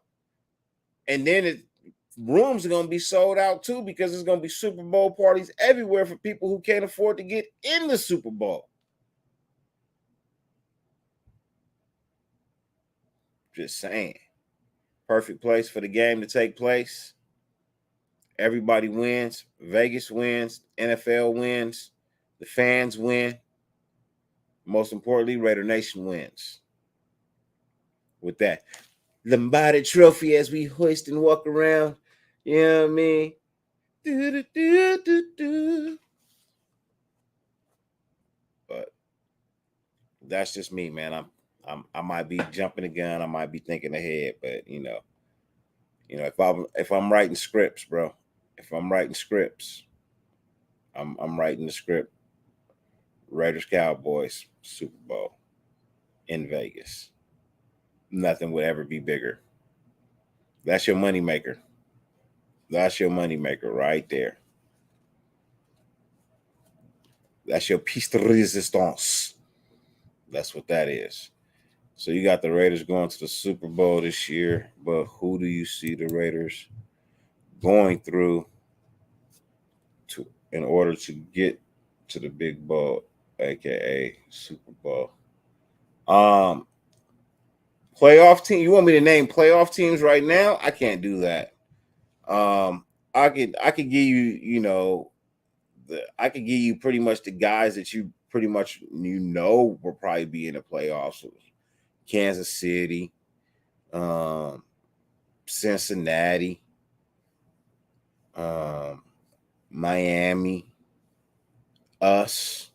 and then rooms are gonna be sold out too because there's gonna be Super Bowl parties everywhere for people who can't afford to get in the Super Bowl. Just saying, perfect place for the game to take place. Everybody wins. Vegas wins. NFL wins. The fans win. Most importantly, Raider Nation wins. With that Lombardi trophy as we hoist and walk around. You know what I mean? Do, do, do, do. But that's just me, man. I might be jumping the gun. I might be thinking ahead, but if I'm writing scripts, bro, if I'm writing scripts, I'm writing the script. Raiders Cowboys Super Bowl in Vegas. Nothing would ever be bigger. That's your moneymaker. That's your moneymaker right there. That's your piece de resistance. That's what that is. So you got the Raiders going to the Super Bowl this year, but who do you see the Raiders going through in order to get to the big bowl, aka Super Bowl? Playoff team. You want me to name playoff teams right now? I can't do that. I could give you, I could give you pretty much the guys that you pretty much will probably be in the playoffs. Kansas City, Cincinnati, Miami, us,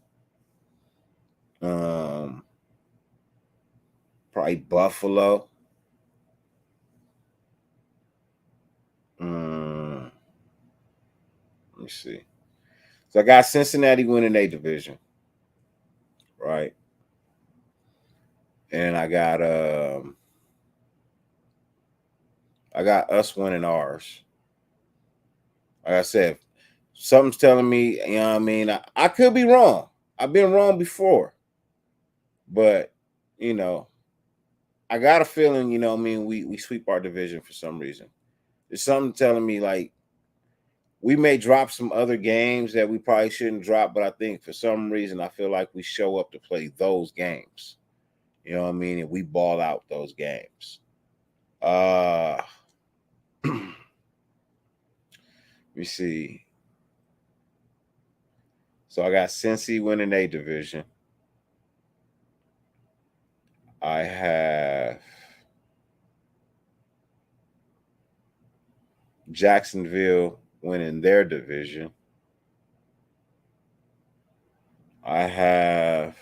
probably Buffalo. Let me see. So I got Cincinnati winning a division, right? And I got us winning ours. Like I said, something's telling me, you know what I mean? I could be wrong. I've been wrong before. But, I got a feeling, we sweep our division for some reason. There's something telling me like we may drop some other games that we probably shouldn't drop, but I think for some reason I feel like we show up to play those games. You know what I mean? And we ball out those games. Let me see. So I got Cincy winning a division. I have Jacksonville winning their division. I have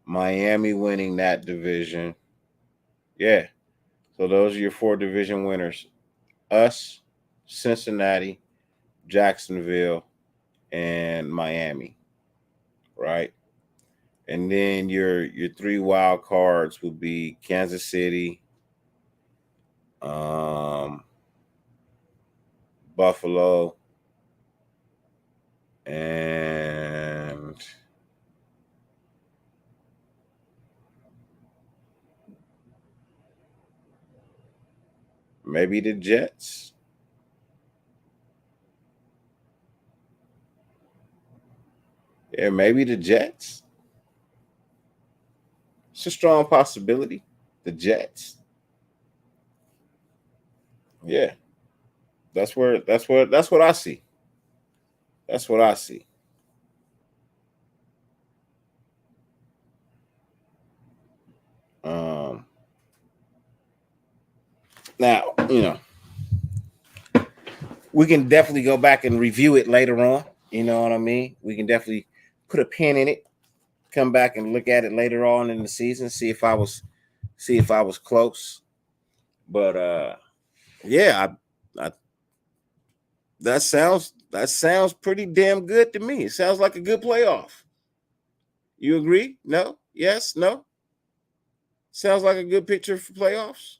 Miami winning that division. Yeah. So those are your 4 division winners. Us, Cincinnati, Jacksonville, and Miami. Right? And then your 3 wild cards would be Kansas City, Buffalo, and maybe the Jets. Yeah, maybe the Jets. It's a strong possibility. The Jets. Yeah. That's what I see. That's what I see. Now, we can definitely go back and review it later on. You know what I mean? We can definitely put a pin in it, come back and look at it later on in the season, see if I was close. But yeah, I that sounds pretty damn good to me. It sounds like a good playoff. You agree? No? Yes? No? Sounds like a good picture for playoffs.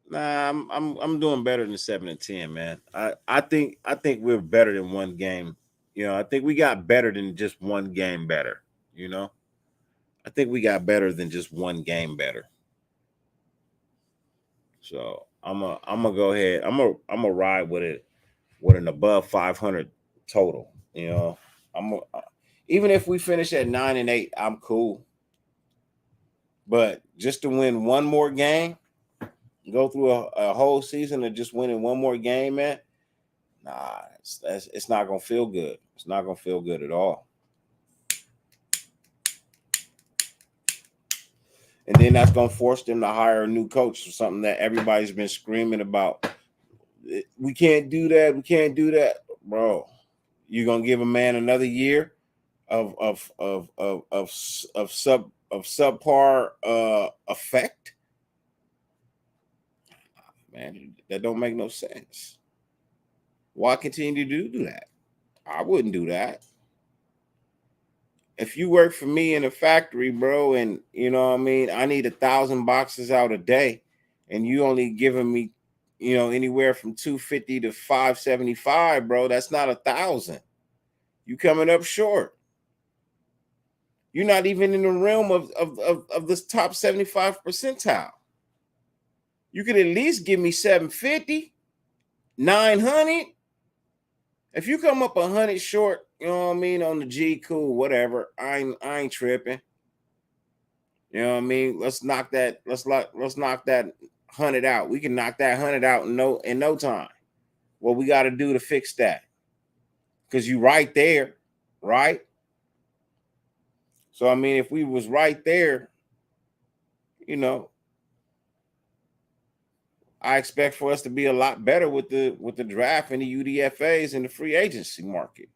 Nah, I'm doing better than 7-10, man. I think we're better than one game. I think we got better than just one game better. You know, I think we got better than just one game better. So I'm gonna go ahead. I'm gonna ride with it with an above 500 total. I'm a, even if we finish at 9-8, I'm cool. But just to win one more game, go through a whole season of just winning one more game, man. Nah, it's not gonna feel good. It's not gonna feel good at all. And then that's gonna force them to hire a new coach for something that everybody's been screaming about. We can't do that. We can't do that, bro. You're gonna give a man another year of subpar effect, man. That don't make no sense. Why continue to do that? I wouldn't do that. If you work for me in a factory, bro, and you know what I mean, I need 1,000 boxes out a day, and you only giving me, anywhere from 250 to 575, bro. That's not 1,000. You coming up short. You're not even in the realm of this top 75 percentile. You could at least give me 750, 900. If you come up 100 short, you know what I mean, on the G, cool, whatever. I ain't tripping. You know what I mean? Let's knock that. Let's knock that 100 out. We can knock that 100 out in no time. What we got to do to fix that? Because you right there, right? So I mean, if we was right there, you know, I expect for us to be a lot better with the draft and the UDFA's and the free agency market.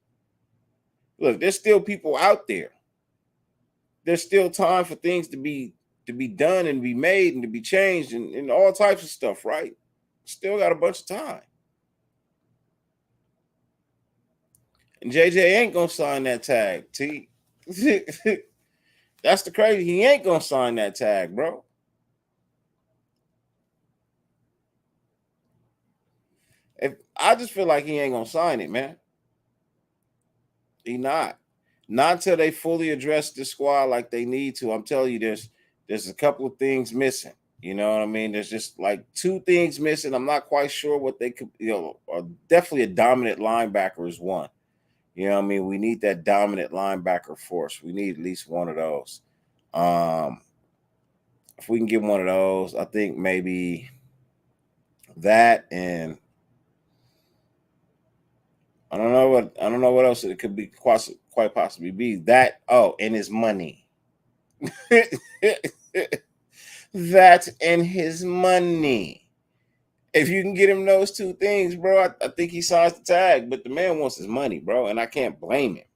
Look, there's still people out there. There's still time for things to be done and be made and to be changed and all types of stuff, right? Still got a bunch of time. And JJ ain't gonna sign that tag. T. That's the crazy. He ain't gonna sign that tag, bro. If I just feel like he ain't gonna sign it, man. He not. Not until they fully address the squad like they need to. I'm telling you, there's a couple of things missing. You know what I mean? There's just like two things missing. I'm not quite sure what they could, definitely a dominant linebacker is one. You know what I mean? We need that dominant linebacker force. We need at least one of those. Um, if we can get one of those, I think maybe that, and I don't know what else it could be quite possibly be. That, and his money. That and his money. If you can get him those two things, bro, I think he signs the tag. But the man wants his money, bro, and I can't blame him.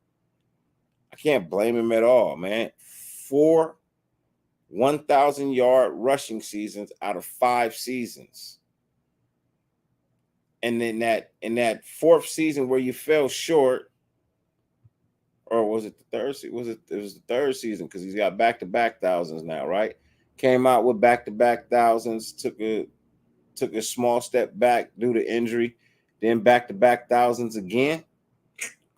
I can't blame him at all, man. 4 1,000-yard rushing seasons out of 5 seasons, and then in that fourth season where you fell short, or was it the third? It was the third season because he's got back-to-back thousands now, right? Came out with back-to-back thousands, took a small step back due to injury, then back-to-back thousands again.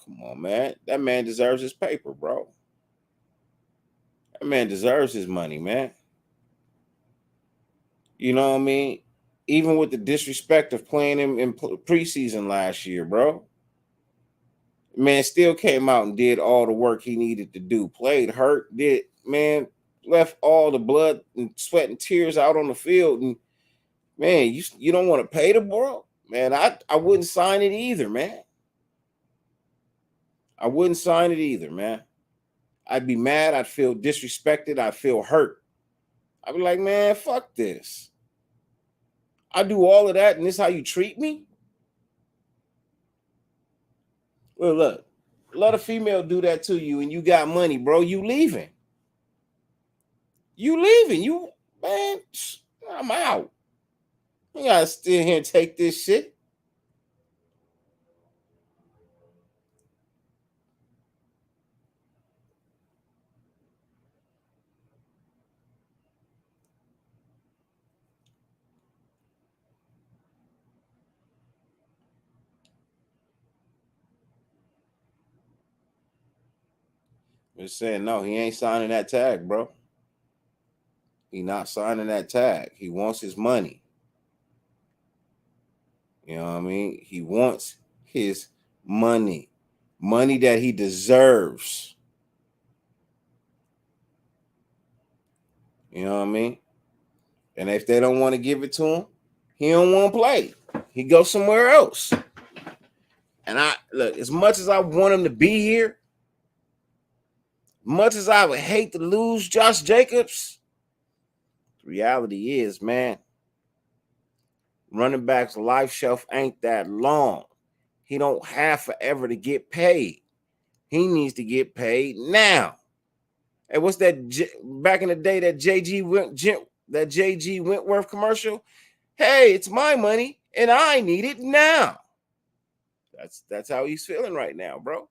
Come on, man. That man deserves his paper, bro. That man deserves his money, man. You know what I mean? Even with the disrespect of playing him in preseason last year, bro. Man still came out and did all the work he needed to do. Played hurt, left all the blood and sweat and tears out on the field. And man, you don't want to pay the bro? Man, I wouldn't sign it either, man. I wouldn't sign it either, man. I'd be mad. I'd feel disrespected. I'd feel hurt. I'd be like, man, fuck this. I do all of that, and this is how you treat me? Well, look, let a female do that to you, and you got money, bro. You leaving. You leaving. You, man, I'm out. You gotta stay here and take this shit. We're saying no, he ain't signing that tag, bro. He not signing that tag. He wants his money. You know what I mean? He wants his money. Money that he deserves. You know what I mean? And if they don't want to give it to him, he don't want to play. He goes somewhere else. And I look, as much as I want him to be here, much as I would hate to lose Josh Jacobs, the reality is, man, running back's life shelf ain't that long. He don't have forever to get paid. He needs to get paid now. And what's that back in the day, that JG Wentworth commercial? Hey, it's my money and I need it now. That's how he's feeling right now, bro.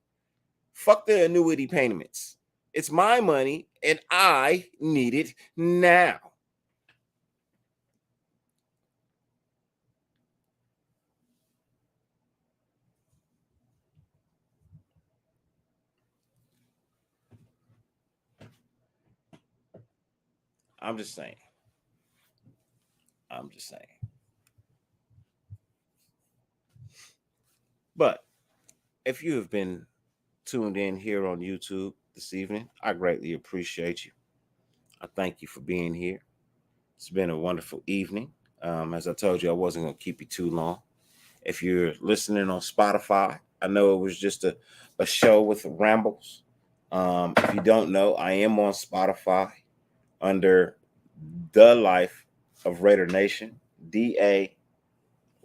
Fuck the annuity payments. It's my money and I need it now. I'm just saying. I'm just saying. But if you have been tuned in here on YouTube this evening, I greatly appreciate you. I thank you for being here. It's been a wonderful evening. As I told you, I wasn't going to keep you too long. If you're listening on Spotify, I know it was just a show with rambles. If you don't know, I am on Spotify under The Life of Raider Nation, DA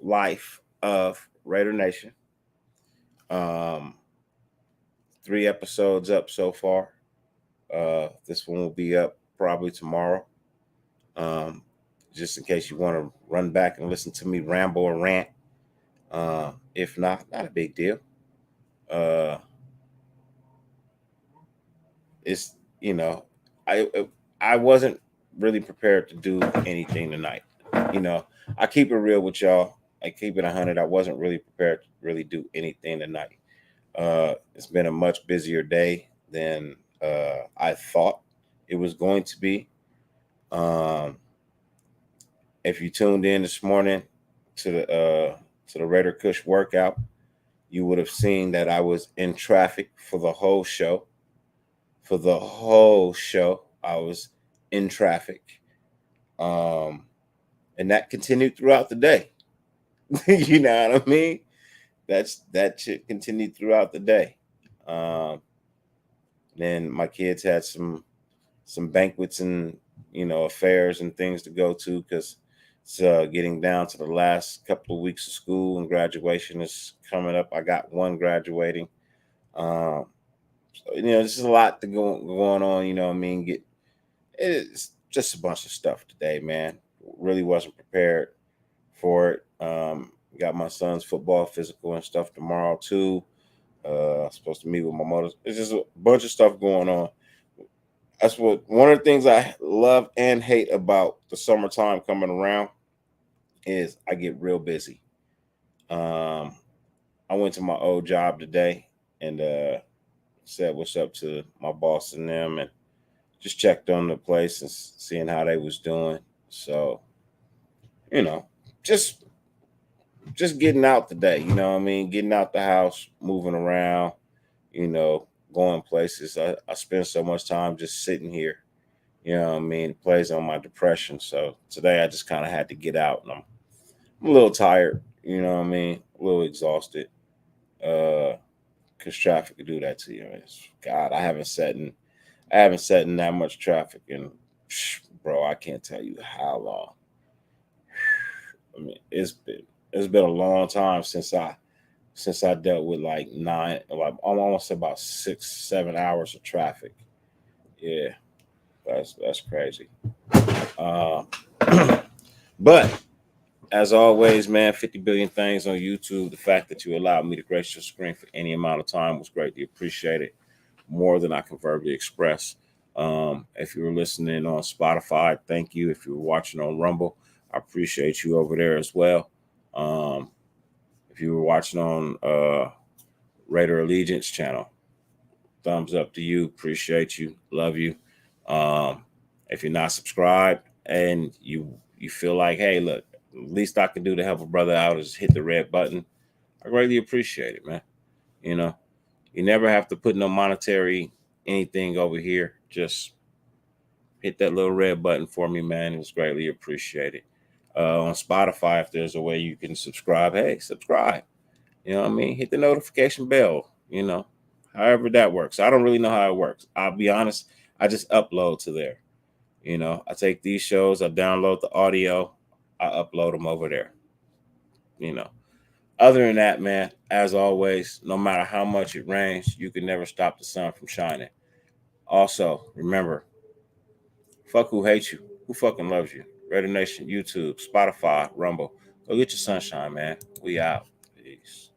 Life of Raider Nation. 3 episodes up so far. This one will be up probably tomorrow. Just in case you want to run back and listen to me ramble or rant. If not a big deal. It's, you know, I wasn't really prepared to do anything tonight. You know, I keep it real with y'all. I keep it 100. I wasn't really prepared to really do anything tonight. It's been a much busier day than I thought it was going to be. If you tuned in this morning to the Raider Kush workout, you would have seen that I was in traffic for the whole show. For the whole show, I was in traffic, and that continued throughout the day. You know what I mean? That shit continued throughout the day. Then my kids had some banquets and, you know, affairs and things to go to because it's getting down to the last couple of weeks of school and graduation is coming up. I got one graduating. So, you know, there's a lot going on. You know what I mean? It's just a bunch of stuff today, man. Really wasn't prepared for it. Got my son's football physical and stuff tomorrow too. Supposed to meet with my mother. It's just a bunch of stuff going on. That's one of the things I love and hate about the summertime coming around is I get real busy. I went to my old job today and said what's up to my boss and them and just checked on the place and seeing how they was doing. So, you know, just getting out today, you know what I mean? Getting out the house, moving around, you know, going places. I spend so much time just sitting here, you know what I mean? It plays on my depression. So today I just kind of had to get out and I'm a little tired, you know what I mean? A little exhausted. Because traffic could do that to you. God, I haven't sat in that much traffic and bro, I can't tell you how long. I mean, it's been a long time since I dealt with like almost about 6-7 hours of traffic. Yeah, that's crazy. Uh, But as always, man, 50 billion things on YouTube. The fact that you allowed me to grace your screen for any amount of time was greatly appreciated, more than I can verbally express. If you were listening on Spotify, thank you. If you were watching on Rumble, I appreciate you over there as well. If you were watching on Raider Allegiance channel, thumbs up to you. Appreciate you. Love you. If you're not subscribed and you feel like, hey, look, least I can do to help a brother out is hit the red button. I greatly appreciate it, man. You know, you never have to put no monetary anything over here. Just hit that little red button for me, man. It was greatly appreciated. On Spotify, if there's a way you can subscribe, hey, subscribe. You know what I mean? Hit the notification bell, however that works. I don't really know how it works. I'll be honest. I just upload to there. I take these shows, I download the audio, I upload them over there. Other than that, man, as always, no matter how much it rains, you can never stop the sun from shining. Also, remember, fuck who hates you. Who fucking loves you? Raider Nation, YouTube, Spotify, Rumble. Go get your sunshine, man. We out. Peace.